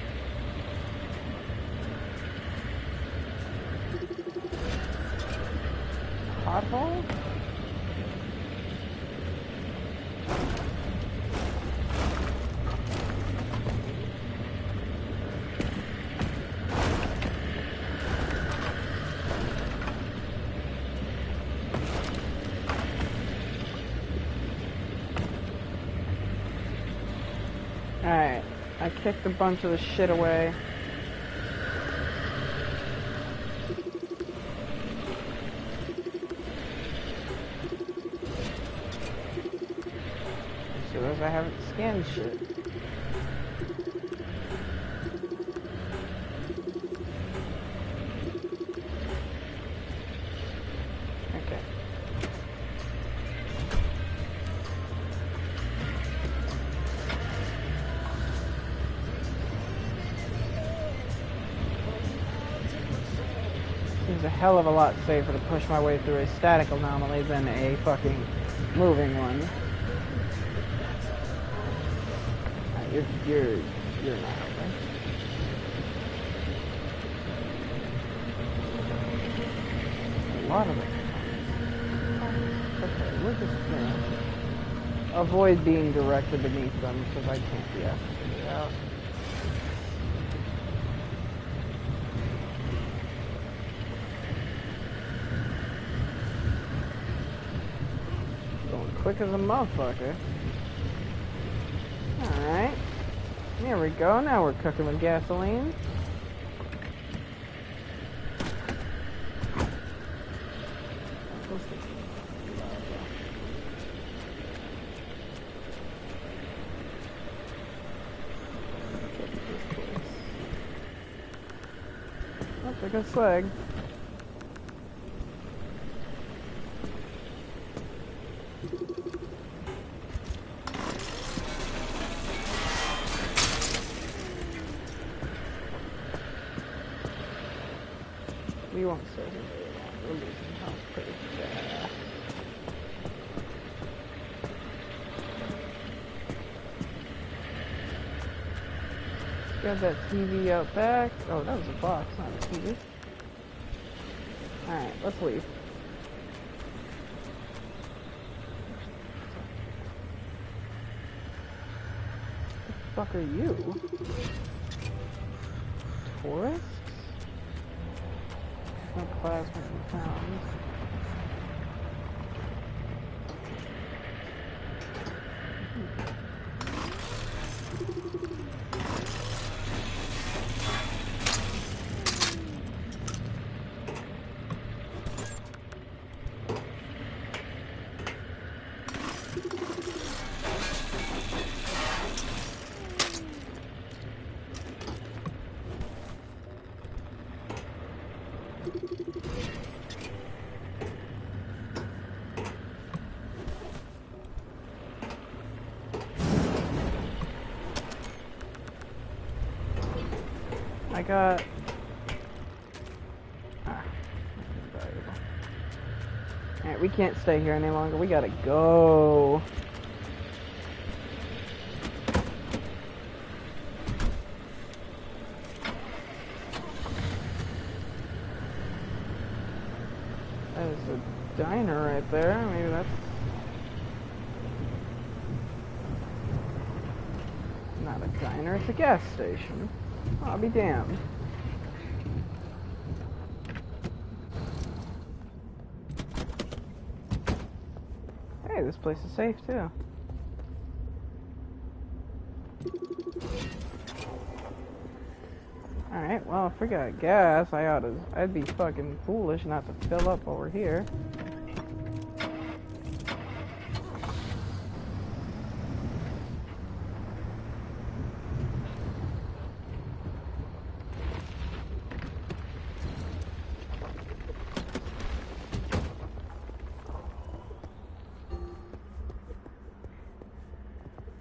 A: Pothole? Alright, I kicked a bunch of the shit away. So as I haven't scanned shit. Okay. Seems a hell of a lot safer to push my way through a static anomaly than a fucking moving one. You're not helping. A lot of it. Okay, we're just gonna avoid being directed beneath them because I can't be asked to figure it out. Going quick as a motherfucker. Alright. There we go. Now we're cooking with gasoline. Oh, there goes Slag. We won't stay here very long. We're losing health pretty fast. Got that TV out back. Oh, that was a box, not a TV. Alright, let's leave. What the fuck are you? Tourists? No plasma in town. I got... Alright, we can't stay here any longer. We gotta go. That is a diner right there. Maybe that's... not a diner, it's a gas station. I'll be damned. Hey, this place is safe too. Alright, well, if we got gas, I'd be fucking foolish not to fill up over here.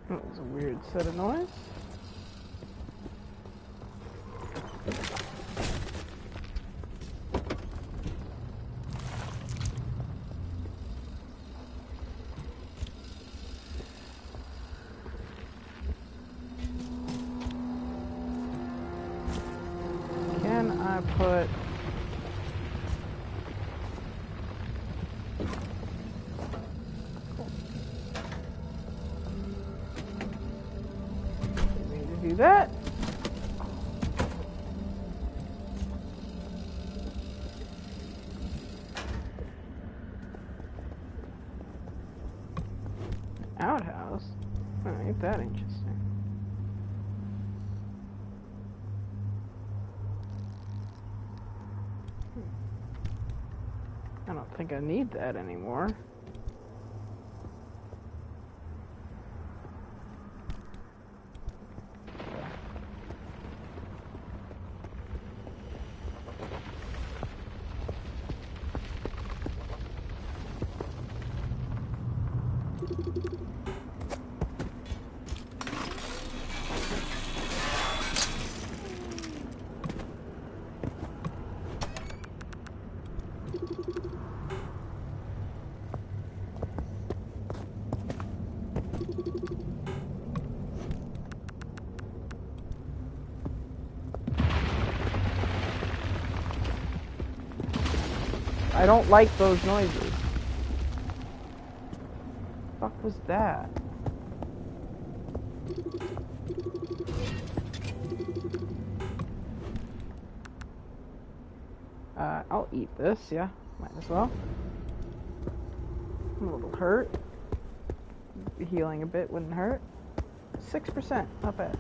A: That was a weird set of noise. Can I put... do that. Outhouse? Oh, ain't that interesting. I don't think I need that anymore. I don't like those noises. What the fuck was that? I'll eat this, yeah. Might as well. I'm a little hurt. Healing a bit wouldn't hurt. 6%, not bad.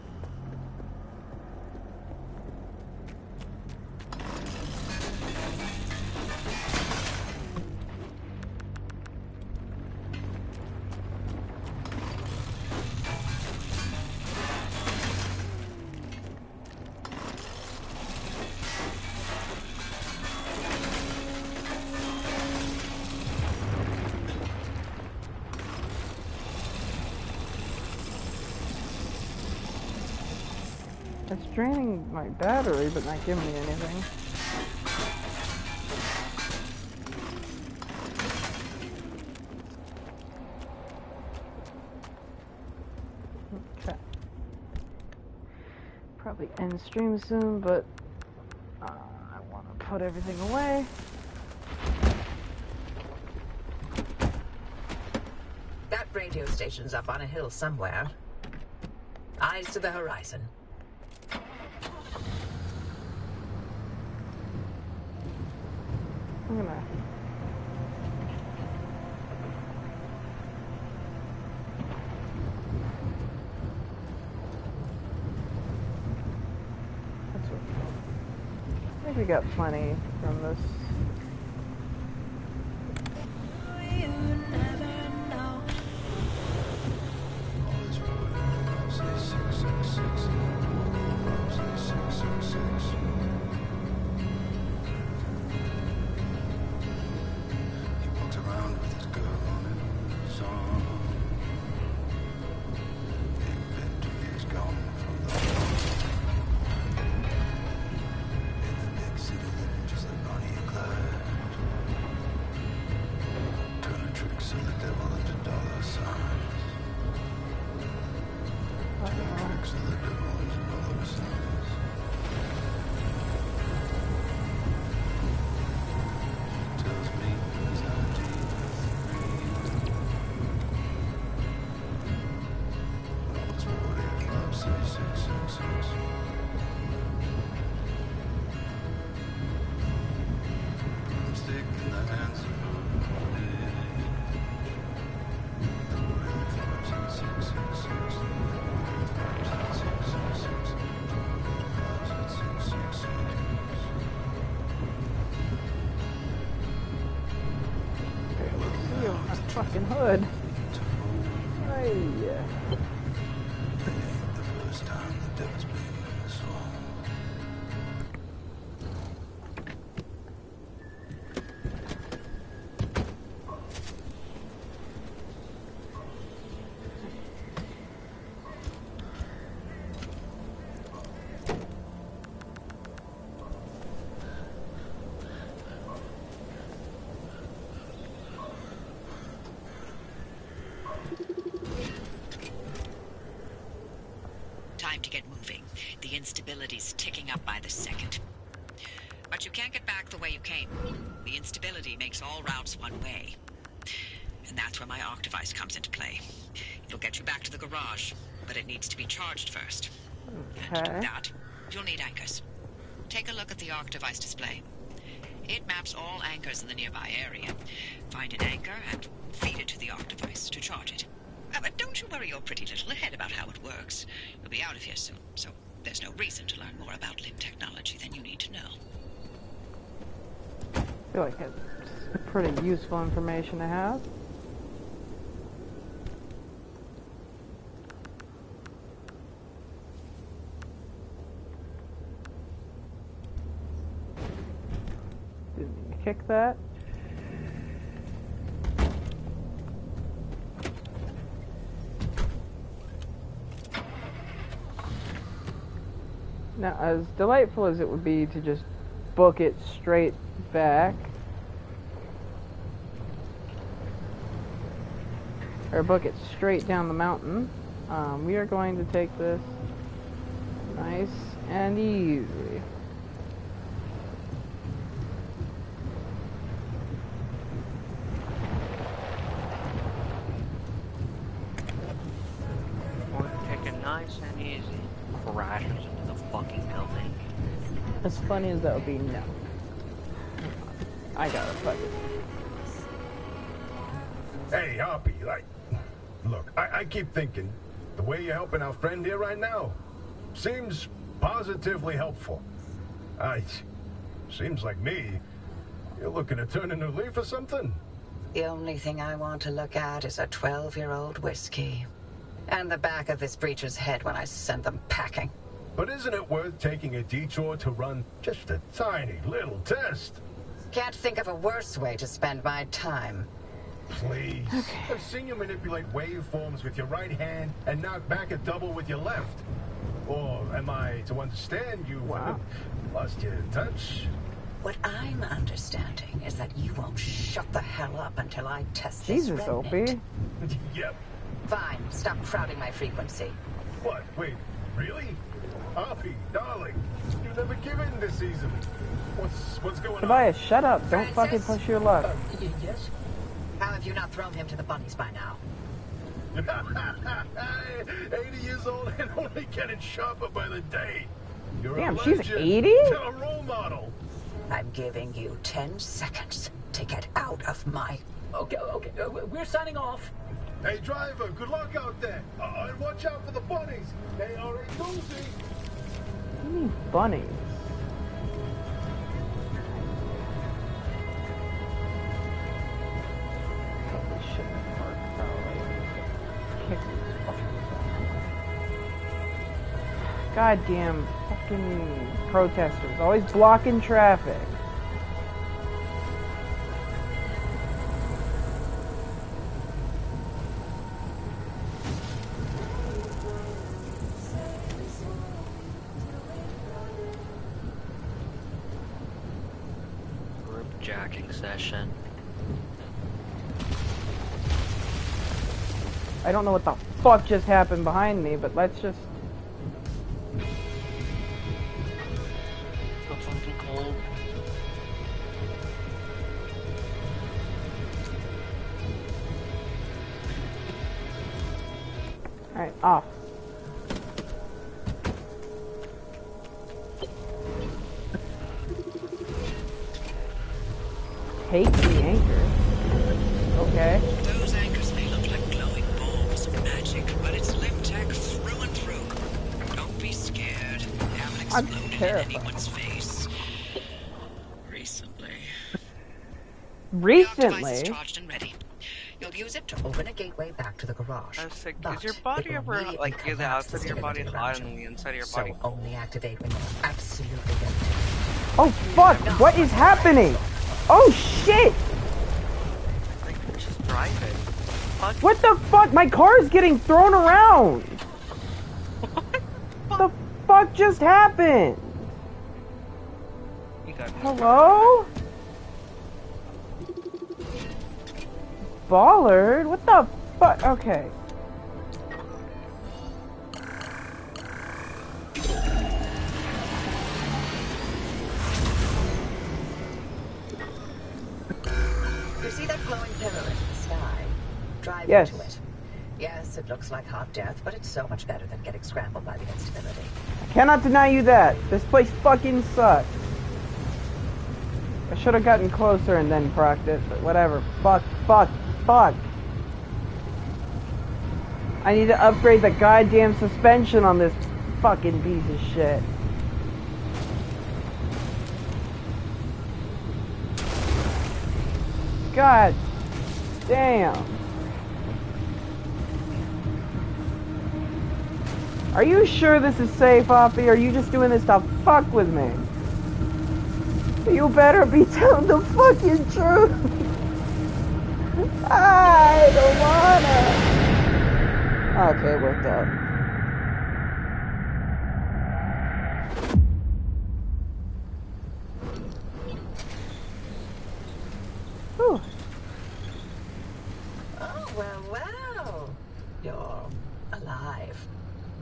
A: It's draining my battery, but not giving me anything. Okay. Probably end stream soon, but I want to put everything away.
D: That radio station's up on a hill somewhere. Eyes to the horizon.
A: I'm gonna... That's what... I think we got plenty from this. Fucking hood. Hey.
E: Time to get moving. The instability's ticking up by the second. But you can't get back the way you came. The instability makes all routes one way. And that's where my arc device comes into play. It'll get you back to the garage, but it needs to be charged first. And to do that, you'll need anchors. Take a look at the arc device display. It maps all anchors in the nearby area. Find an anchor and feed it to the arc device to charge it. But don't you worry your pretty little head about how it works. You'll be out of here soon, so there's no reason to learn more about LIM technology than you need to know.
A: I feel like it's pretty useful information to have. Didn't mean to kick that. Now, as delightful as it would be to just book it straight back, or book it straight down the mountain, we are going to take this nice and easy.
B: Take it nice and easy. Crashes into the fucking building.
A: As funny as that would be, no. I got it, fuck it.
C: Hey, Hoppy, look, I keep thinking, the way you're helping our friend here right now seems positively helpful. Seems like me, you're looking to turn a new leaf or something?
D: The only thing I want to look at is a 12-year-old whiskey. And the back of this breacher's head when I send them packing.
C: But isn't it worth taking a detour to run just a tiny little test?
D: Can't think of a worse way to spend my time.
C: Please. Okay. I've seen you manipulate waveforms with your right hand and knock back a double with your left. Or am I to understand you've
A: Wow.
C: lost your touch?
D: What I'm understanding is that you won't shut the hell up until I test this
A: Jesus,
D: remnant.
A: Opie.
C: Yep.
D: Fine, stop crowding my frequency.
C: What? Wait, really? Hoppy, darling, you never give in this easily. What's going
A: Tobias, shut up. Don't fucking
D: Francis?
A: push your luck.
H: Yes?
D: How have you not thrown him to the bunnies by now?
C: on? 80 years old and only getting sharper by the day. You're
A: Damn,
C: a
A: she's
C: legend.
A: 80?
C: A role model.
D: I'm giving you 10 seconds to get out of my...
H: Okay, we're signing off.
C: Hey, driver, good luck out there. And watch out for the bunnies. They are a doozy.
A: What do you mean bunnies? Probably shouldn't park, probably. Kick these fuckers out. Goddamn fucking protesters. Always blocking traffic.
B: Group jacking session.
A: I don't know what the fuck just happened behind me, but let's just...
B: Got something cold.
A: Alright, off. Take the anchor. Okay.
E: Those anchors may look like glowing balls of magic, but it's Limtech through and through. Don't be scared. They haven't
A: I'm
E: exploded in
A: terrified.
E: anyone's face. Recently. The device
A: Recently?
E: is charged and ready. You'll use it to
D: Open a gateway back to the garage.
B: I was like,
D: But
B: is your body
D: it will
B: ever
D: immediately
B: like the
D: collapse
B: outside of your body
D: stability
B: hot
D: around
B: and
D: you.
B: the inside of your
D: So
B: body?
D: only activate when you're absolutely ready to.
A: Oh fuck! What is happening? Oh shit!
B: Like, just drive it. Fuck.
A: What the fuck? My car's getting thrown around! What the fuck just happened?
B: You got
A: Hello? Ballard? What the fuck? Okay.
D: You see that glowing pillar in the sky? Drive
A: Yes.
D: into it. Yes, it looks like hot death, but it's so much better than getting scrambled by the instability.
A: I cannot deny you that. This place fucking sucks. I should have gotten closer and then procced it, but whatever. Fuck, fuck, fuck. I need to upgrade the goddamn suspension on this fucking piece of shit. God damn. Are you sure this is safe, Hoppy? Or are you just doing this to fuck with me? You better be telling the fucking truth. I don't wanna. Okay, it worked out. Whew.
D: Oh, well. You're alive.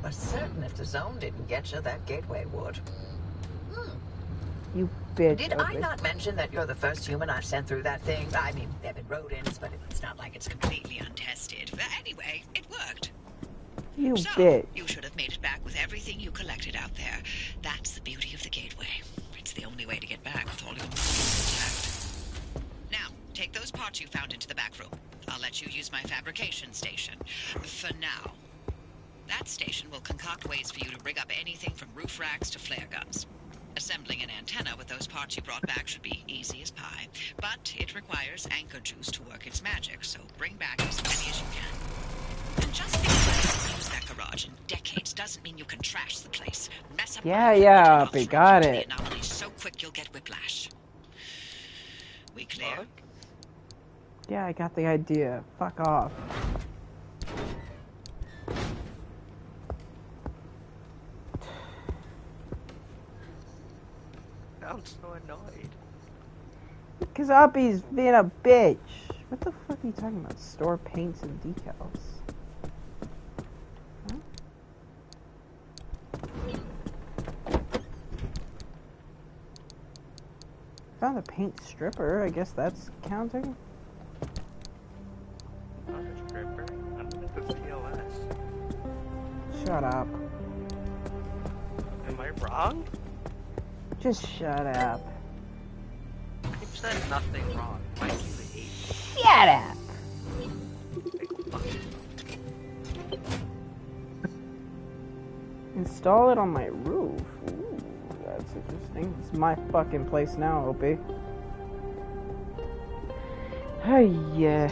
D: Was certain if the zone didn't get you, that gateway would.
A: You bitch.
D: Did I
A: Opie.
D: not mention that you're the first human I've sent through that thing? I mean, there have been rodents, but
E: It's not like it's completely untested. But anyway, it worked.
A: You
E: So,
A: bitch.
E: you should have made it back with everything you collected out there. That's the beauty of the gateway. It's the only way to get back with all your memories intact. Now, take those parts you found into the back room. I'll let you use my fabrication station. For now. That station will concoct ways for you to rig up anything from roof racks to flare guns. Assembling an antenna with those parts you brought back should be easy as pie. But it requires anchor juice to work its magic, so bring back as many as you can. And just because you haven't used that garage in decades doesn't mean you can trash the place. Mess up
A: Yeah,
E: one
A: yeah,
E: thing, and I'll
A: Uppy,
E: throw
A: got
E: you to
A: it.
E: the anomalies so quick you'll get whiplash. We clear?
B: Fuck.
A: Yeah, I got the idea. Fuck off.
B: sound so annoyed.
A: Because Uppy's being a bitch. What the fuck are you talking about? Store paints and decals. Huh? Found a paint stripper. I guess that's counting.
B: Not a stripper. I don't think that's POS.
A: Shut up.
B: Am I wrong?
A: Just shut up.
B: You said nothing wrong. Why do you hate me?
A: Shut up! Install it on my roof. Ooh, that's interesting. It's my fucking place now, Opie. Hey, yeah.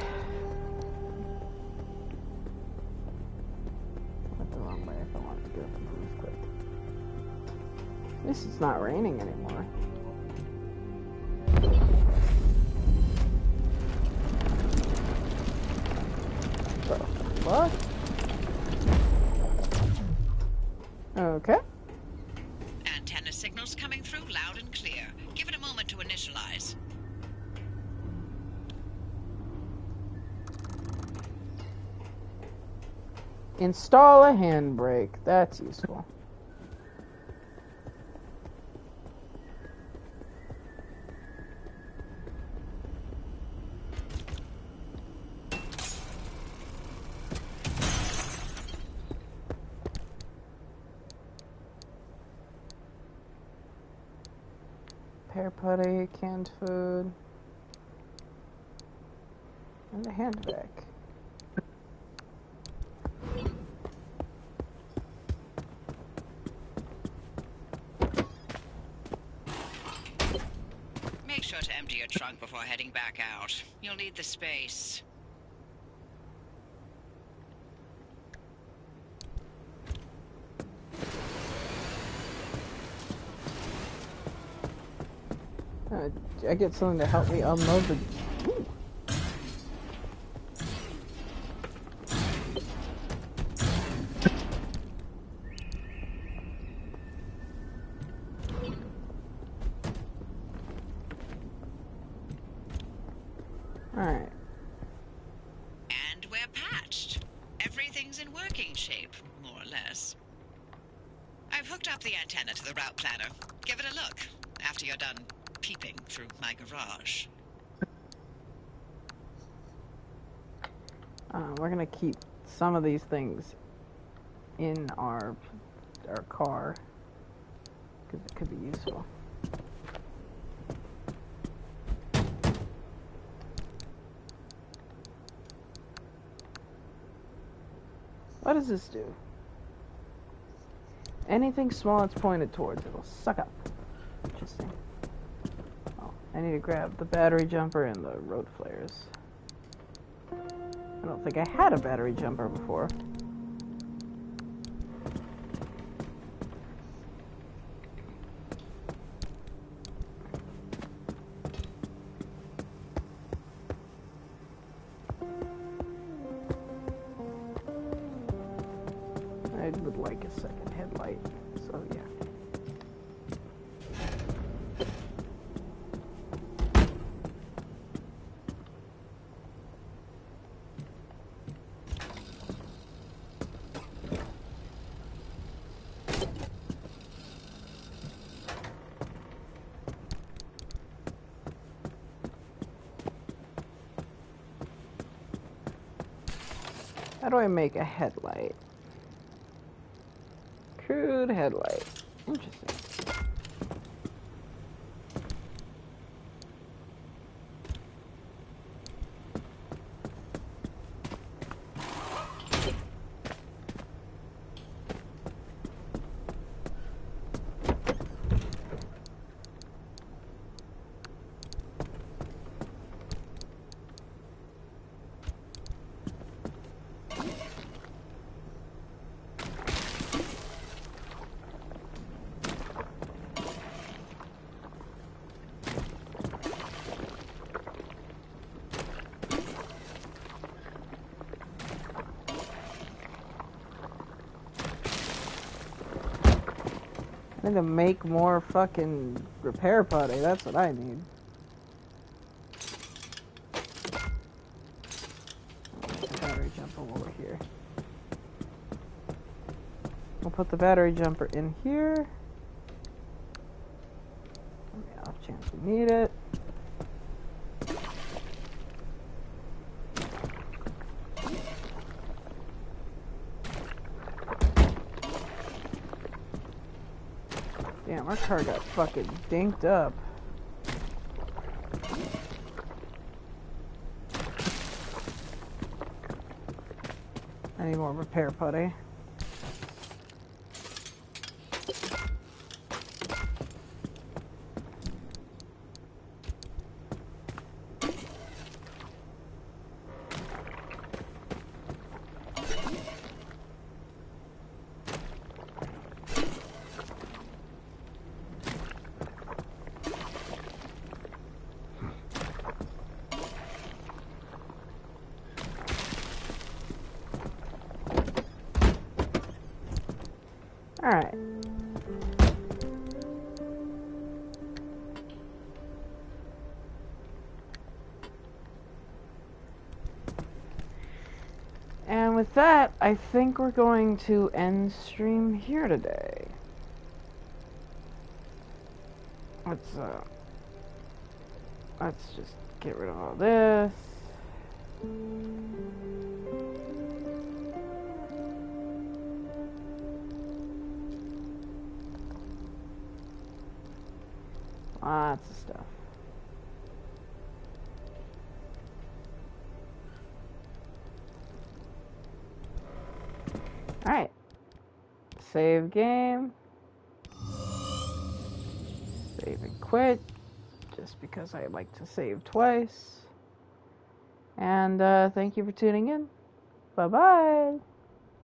A: Went the wrong way if I wanted to go from the roof quick. At least it's not raining anymore. What? Okay.
E: Antenna signals coming through loud and clear. Give it a moment to initialize.
A: Install a handbrake. That's useful. Pear putty, canned food, and a handbag.
E: Make sure to empty your trunk before heading back out. You'll need the space.
A: I get something to help me unload the... Ooh. Alright.
E: And we're patched. Everything's in working shape, more or less. I've hooked up the antenna to the route planner. Give it a look after you're done peeping through my garage.
A: We're gonna keep some of these things in our car because it could be useful. What does this do? Anything small it's pointed towards, it'll suck up. Interesting. Oh, I need to grab the battery jumper and the road flares. I don't think I had a battery jumper before. I would like a second headlight, so yeah. How do I make a headlight? Crude headlight. Interesting. I need to make more fucking repair putty. That's what I need. The battery jumper over here. We'll put the battery jumper in here. Off chance we need it. Damn, our car got fucking dinked up. I need more repair putty. Alright. And with that, I think we're going to end stream here today. Let's just get rid of all this. Lots of stuff. Alright. Save game. Save and quit. Just because I like to save twice. And thank you for tuning in. Bye-bye.